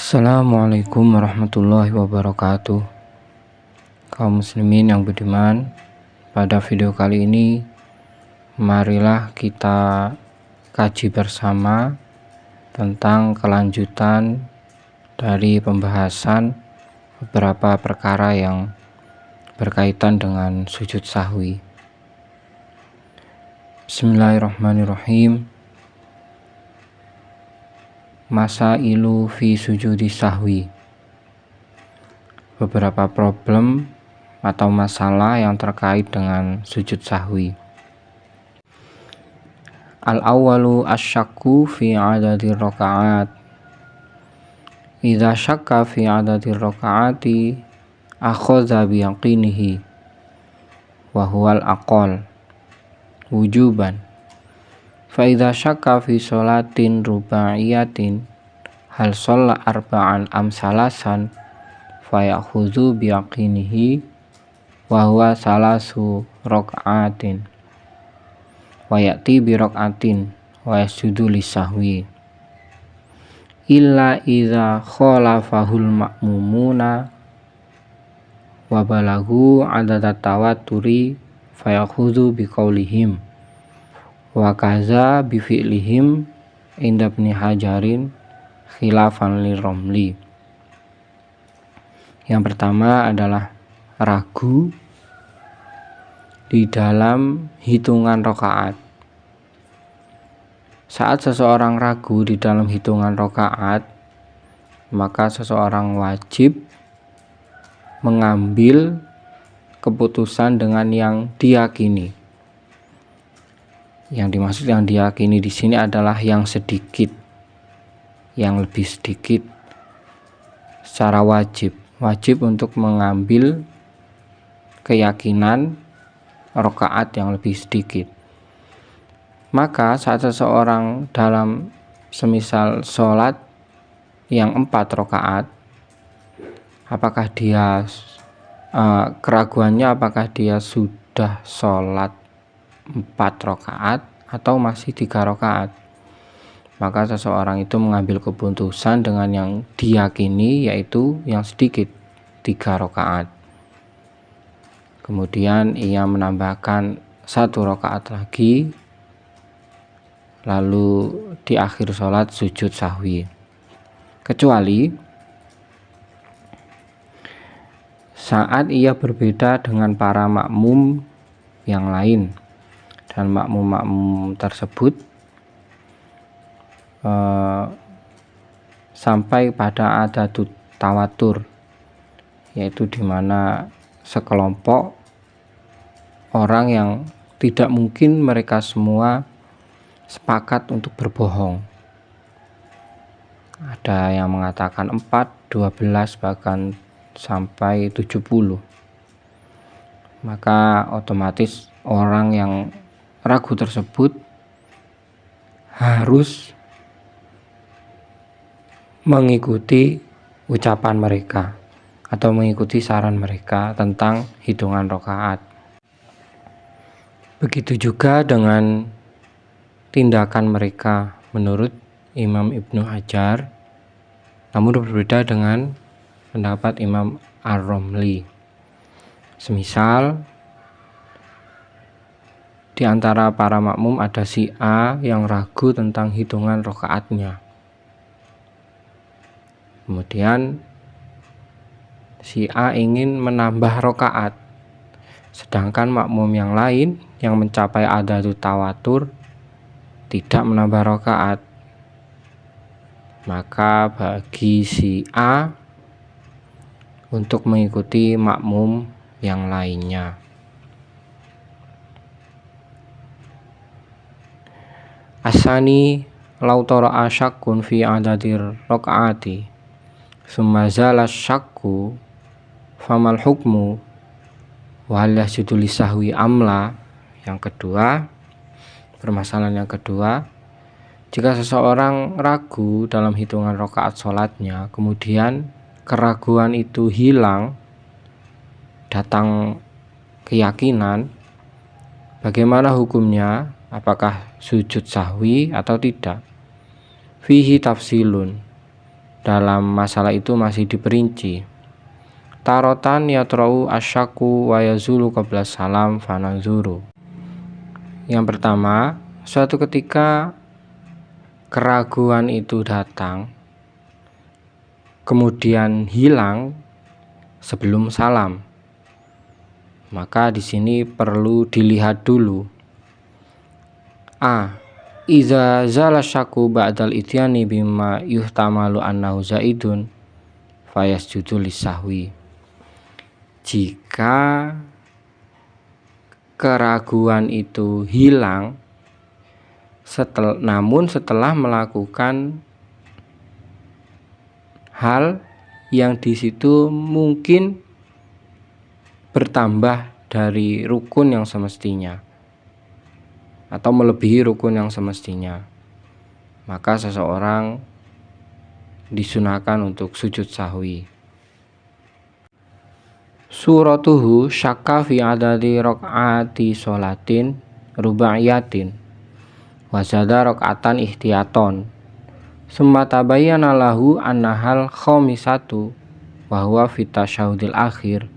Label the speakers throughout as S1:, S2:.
S1: Assalamualaikum warahmatullahi wabarakatuh. Kaum muslimin yang budiman, pada video kali ini marilah kita kaji bersama tentang kelanjutan dari pembahasan beberapa perkara yang berkaitan dengan sujud sahwi. Bismillahirrahmanirrahim. Masailu fi sujudi sahwi. Beberapa problem atau masalah yang terkait dengan sujud sahwi. Al-awwalu asyakku fi adadi rakaat. Idza syakka fi adadi rakaati akhadha bi yaqinihi wa huwal aqall wujuban. Fa idza syakka fi sholatin rubaiyatin hal shalla arba'an am salasan fa ya'khudhu bi yaqinihi wa huwa salasu raka'atin wa ya'ti bi raka'atin wa yasjudu lisahwi illa idza khalafahul ma'mumuna wa balaghu adada tawaturi fa ya'khudhu bi qaulihim wa kaza bi fi'lihim inda Ibnu Hajarin khilafan liromli. Yang pertama adalah ragu di dalam hitungan rakaat. Saat seseorang ragu di dalam hitungan rakaat, maka seseorang wajib mengambil keputusan dengan yang diyakini. Yang dimaksud yang diyakini di sini adalah yang sedikit, yang lebih sedikit. Secara wajib untuk mengambil keyakinan rakaat yang lebih sedikit. Maka saat seseorang dalam semisal sholat yang 4 rakaat, apakah dia keraguannya apakah dia sudah sholat 4 rakaat atau masih 3 rakaat, maka seseorang itu mengambil keputusan dengan yang diyakini, yaitu yang sedikit 3 rakaat. Kemudian ia menambahkan 1 rakaat lagi, lalu di akhir sholat sujud sahwi, kecuali saat ia berbeda dengan para makmum yang lain dan makmum tersebut sampai pada adadut tawatur, yaitu dimana sekelompok orang yang tidak mungkin mereka semua sepakat untuk berbohong. Ada yang mengatakan 4, 12, bahkan sampai 70. Maka otomatis orang yang ragu tersebut harus mengikuti ucapan mereka atau mengikuti saran mereka tentang hitungan rakaat. Begitu juga dengan tindakan mereka menurut Imam Ibnu Hajar, namun berbeda dengan pendapat Imam Ar-Romli. Semisal di antara para makmum ada si A yang ragu tentang hitungan rakaatnya. Kemudian si A ingin menambah rakaat, sedangkan makmum yang lain yang mencapai adadut tawatur tidak menambah rakaat. Maka bagi si A untuk mengikuti makmum yang lainnya. Asani lautara asyakkun fi adadir rakaati summa zala syakku famal hukmu wa hal yasjudu lisahwi amla. Yang kedua, permasalahan yang kedua, jika seseorang ragu dalam hitungan rakaat sholatnya, kemudian keraguan itu hilang, datang keyakinan, bagaimana hukumnya? Apakah sujud sahwi atau tidak? Fihi tafsilun. dalam masalah itu masih diperinci. Tarotan yatra'u asyaku wa yazulu qabla salam fananzuru. Yang pertama, suatu ketika keraguan itu datang kemudian hilang sebelum salam, maka di sini perlu dilihat dulu. Iza zala syaku ba'dal ityani bima yuhtamalu annahu zaidun fayasjudu lisahwi. Jika keraguan itu hilang namun setelah melakukan hal yang di situ mungkin bertambah dari rukun yang semestinya atau melebihi rukun yang semestinya, maka seseorang disunahkan untuk sujud sahwi. Suratuhu syakka fi adadi rakaati sholatin rubaiyatin wa zada rakaatan ihtiyaton summa tabayyana lahu annahal khamisatu wa huwa fi tasyahudil akhir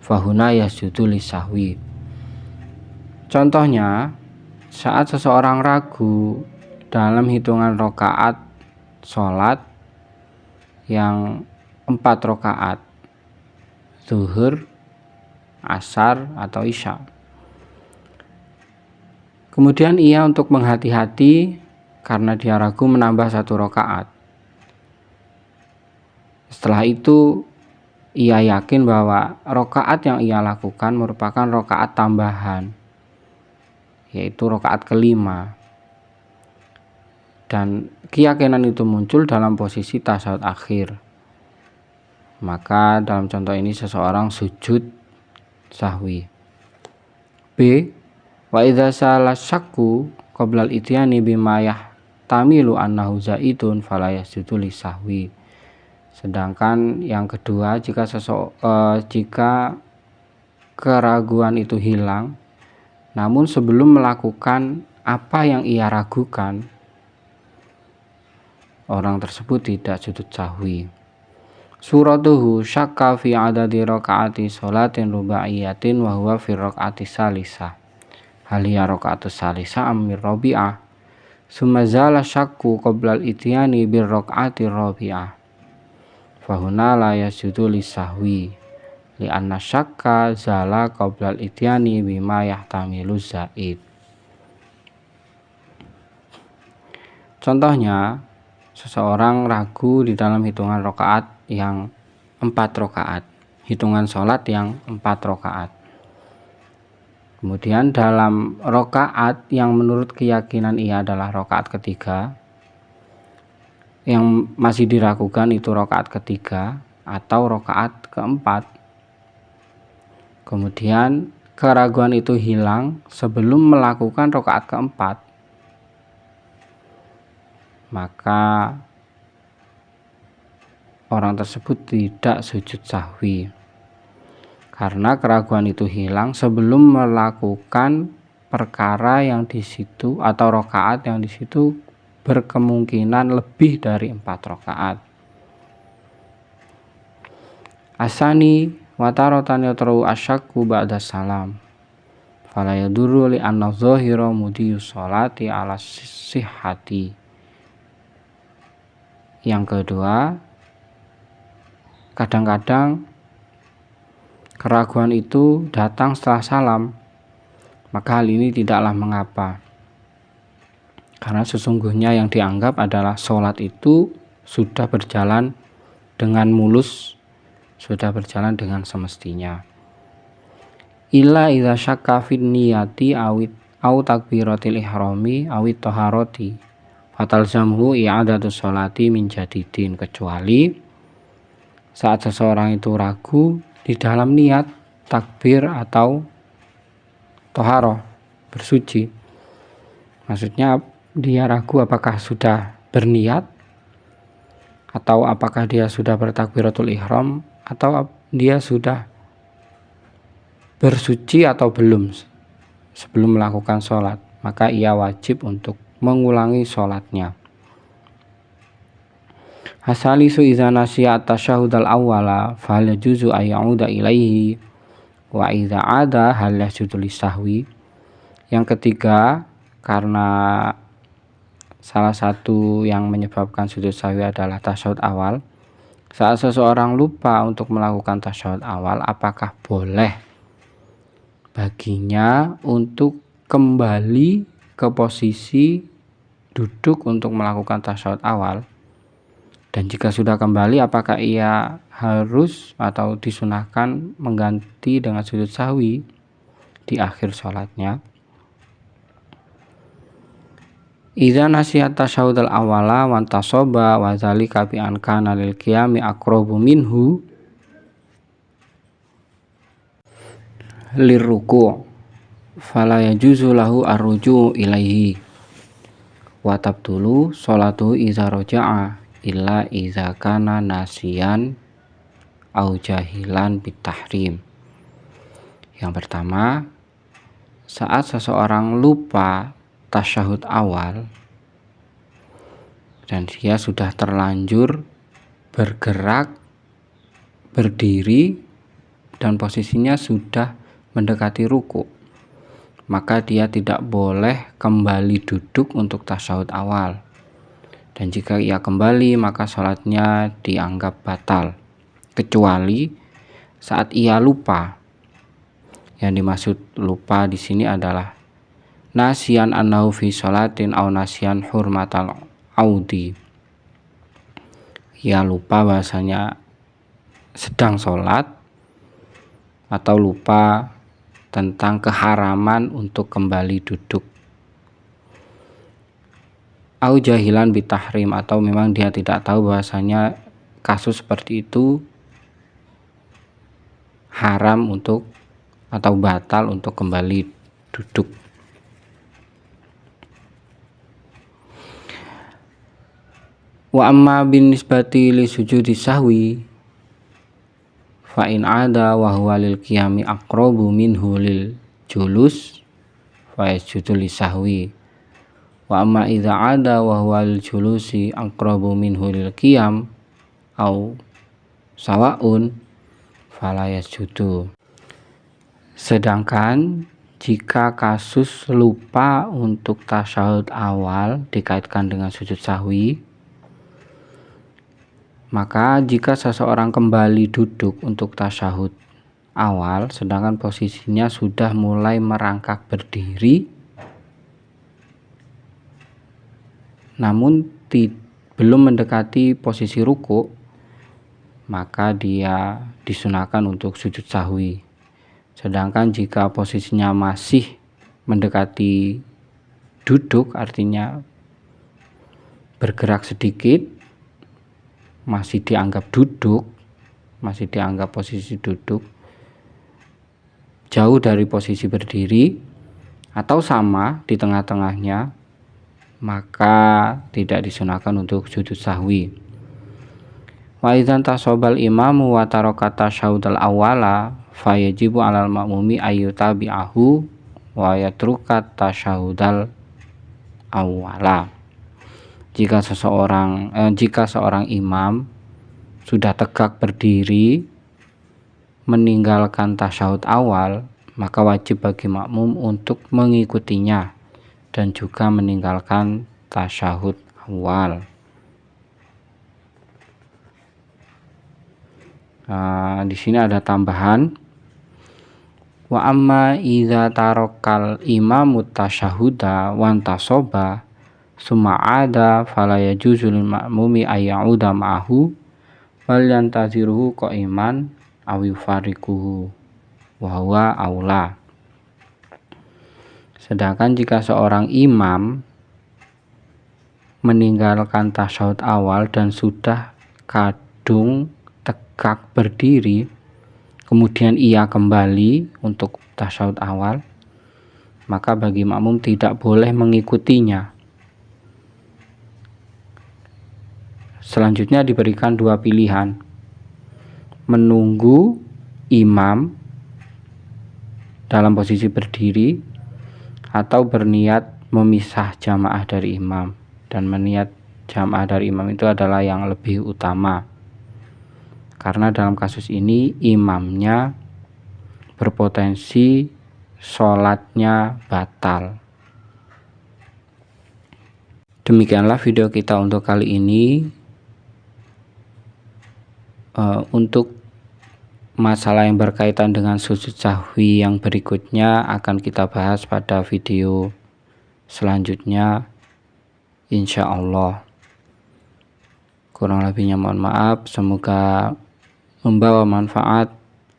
S1: fahuna yasjudu lisahwi. Contohnya, saat seseorang ragu dalam hitungan rakaat sholat yang 4 rakaat zuhur, asar, atau isya. Kemudian ia untuk menghati-hati karena dia ragu menambah 1 rakaat. Setelah itu ia yakin bahwa rakaat yang ia lakukan merupakan rakaat tambahan, yaitu rakaat kelima. Dan keyakinan itu muncul dalam posisi tasyahud akhir. Maka dalam contoh ini seseorang sujud sahwi. B. Wa idza sala syakku qabla al-ityani bima yahtamilu annahu zaidun fala yasjudu lisahwi. Sedangkan yang kedua, jika keraguan itu hilang namun sebelum melakukan apa yang ia ragukan, orang tersebut tidak sujud sahwi. Suratuhu syakka fi adadi rakaati sholatin rubaiyatin wa huwa fi rakaati salisah. Hal hiya rakaatu salisah amir rabi'ah. Summa zala syakku qabla al-ityani bir rakaati rabi'ah. Fahuna la yasjudu lisahwi li anna syakka zala qabla al-ityani bima yahtamilu zaid. Contohnya, seseorang ragu di dalam hitungan rakaat yang 4 rakaat, hitungan sholat yang 4 rakaat. Kemudian dalam rakaat yang menurut keyakinan ia adalah rakaat ketiga, yang masih diragukan itu rakaat ketiga atau rakaat keempat. Kemudian keraguan itu hilang sebelum melakukan rakaat keempat, maka orang tersebut tidak sujud sahwi karena keraguan itu hilang sebelum melakukan perkara yang di situ atau rakaat yang di situ berkemungkinan lebih dari 4 rakaat. Asani wataratan yatrau asyakku ba'da salam fala yadurru li anna dhahira mudiyu sholati ala sihhati. Yang kedua, kadang-kadang keraguan itu datang setelah salam, maka hal ini tidaklah mengapa, karena sesungguhnya yang dianggap adalah sholat itu sudah berjalan dengan mulus, sudah berjalan dengan semestinya. Illa idza syakka fin niyati awit au takbiratil ihrami awit taharati fatal zamhu i'adatu sholati min jadidin, kecuali saat seseorang itu ragu di dalam niat takbir atau toharoh, bersuci. Maksudnya dia ragu apakah sudah berniat atau apakah dia sudah bertakbiratul ihram atau dia sudah bersuci atau belum sebelum melakukan sholat, maka ia wajib untuk mengulangi sholatnya. Hasalisu idza nasiya at-tasyahhud al-awwala fal yajuzu ay ya'uda ilaihi wa idza ada hal yasjudu lisahwi. Yang ketiga, karena salah satu yang menyebabkan sujud sahwi adalah tasyahud awal. Saat seseorang lupa untuk melakukan tasyahud awal, apakah boleh baginya untuk kembali ke posisi duduk untuk melakukan tasyahud awal? Dan jika sudah kembali, apakah ia harus atau disunahkan mengganti dengan sujud sahwi di akhir sholatnya? Idza nasiya tasyahhud al-awwala wa tasoba wa dzalika bi an kana lil qiyami aqrabu minhu lirruku' fala yajuzu lahu ar-ruju' ilaihi wa tabtulu sholatu idza raja'a illa idza kana nasiyan au jahilan bitahrim. Yang pertama, saat seseorang lupa tasyahud awal dan dia sudah terlanjur bergerak, berdiri dan posisinya sudah mendekati ruku', maka dia tidak boleh kembali duduk untuk tasyahud awal. Dan jika ia kembali, maka sholatnya dianggap batal, kecuali saat ia lupa. Yang dimaksud lupa di sini adalah nasiyan annahu fi sholatin au nasiyan hurmatal audi. Ia lupa bahasanya sedang sholat atau lupa tentang keharaman untuk kembali duduk. Au jahilan bitahrim, atau memang dia tidak tahu bahasanya kasus seperti itu haram untuk atau batal untuk kembali duduk. Wa amma bin nisbati li sujudi sahwi fa in ada wa huwa lil qiyami aqrabu minhu lil julus fa yasjudu li sahwi. Wa amma idza ada wa huwa lil julusi aqrabu minhu lil qiyam au sawaun fala yasjudu. Sedangkan jika kasus lupa untuk tasyahud awal dikaitkan dengan sujud sahwi, maka jika seseorang kembali duduk untuk tasyahud awal sedangkan posisinya sudah mulai merangkak berdiri namun belum mendekati posisi ruku', maka dia disunahkan untuk sujud sahwi. Sedangkan jika posisinya masih mendekati duduk, artinya bergerak sedikit, masih dianggap duduk, masih dianggap posisi duduk, jauh dari posisi berdiri atau sama di tengah-tengahnya, maka tidak disunahkan untuk sujud sahwi. Wa idzan tasobal imamu wa taraka tasyahudal awwala fa yajibu 'alal ma'mumi ayyutabi'ahu wa yatruka tasyahudal awwala. Jika seorang imam sudah tegak berdiri meninggalkan tasyahud awal, maka wajib bagi makmum untuk mengikutinya dan juga meninggalkan tasyahud awal. Di sini ada tambahan, wa amma idza tarakal imamu tasyahuda wa tasoba summa ada fala yajuzu lil ma'mumi ay ya'uda ma'ahu wal yantaziruhu qa'iman aw yufariquhu wa huwa aula. Sedangkan jika seorang imam meninggalkan tasyahud awal dan sudah kadung tegak berdiri, kemudian ia kembali untuk tasyahud awal, maka bagi makmum tidak boleh mengikutinya. Selanjutnya diberikan dua pilihan, menunggu imam dalam posisi berdiri atau berniat memisah jamaah dari imam dan jamaah dari imam itu adalah yang lebih utama, karena dalam kasus ini imamnya berpotensi sholatnya batal. Demikianlah video kita untuk kali ini. Untuk masalah yang berkaitan dengan sujud sahwi yang berikutnya akan kita bahas pada video selanjutnya, insya Allah. Kurang lebihnya mohon maaf, semoga membawa manfaat.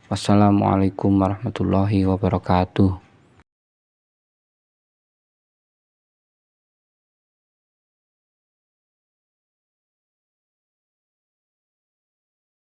S1: Wassalamualaikum warahmatullahi wabarakatuh.